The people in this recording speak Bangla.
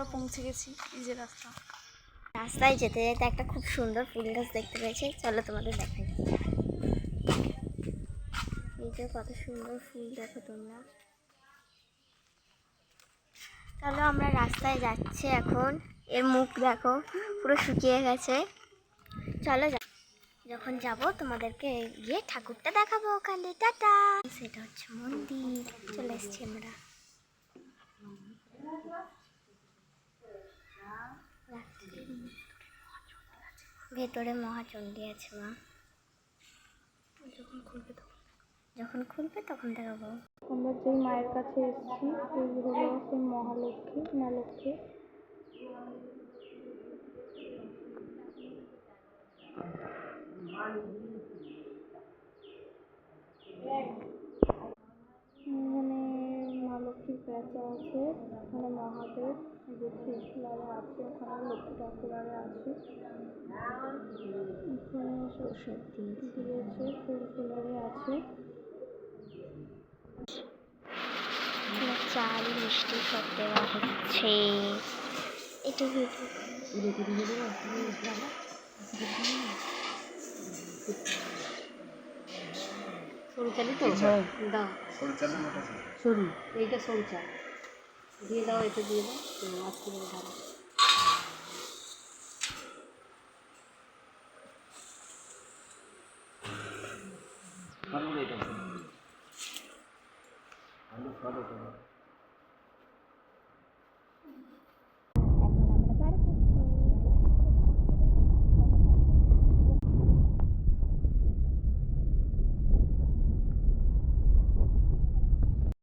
আমরা পৌঁছে গেছি। এই যে রাস্তা, রাস্তায় যেতে যেতে একটা খুব সুন্দর ফুল গাছ দেখতে পেয়েছি, চলো তোমাদের দেখাই। এই যে কত সুন্দর ফুল দেখো তোমরা। চলো আমরা রাস্তায় যাচ্ছি এখন। এর মুখ দেখো পুরো শুকিয়ে গেছে। চলো যখন যাব তোমাদেরকে গিয়ে ঠাকুরটা দেখাবো ওখানে। টাটা। সেটা হচ্ছে মন্দির, চলে এসছি আমরা। ভেতরে মহাচণ্ডী আছে মা, যখন খুলবে তখন দেখাবো। আমরা যেই মায়ের কাছে এসেছি সেই হলো সেই মহালক্ষ্মী, মা লক্ষ্মী। এখানে মা লক্ষ্মীর প্যাঁচা আছে, এখানে মহাদেব যে ত্রিশূলারে আছে, ওখানে লক্ষ্মী ঠাকুরারে আছে, এখানে সরস্বতী দিয়েছে, ফুল ফুলারে আছে। চাল মিষ্টি সব দেওয়া হচ্ছে। এটা সরু চালই তো দাও, সরু এইটা সরু চাল দিয়ে দাও, এটা দিয়ে দাও, আজকে ঢালো। আলু ফলো করো।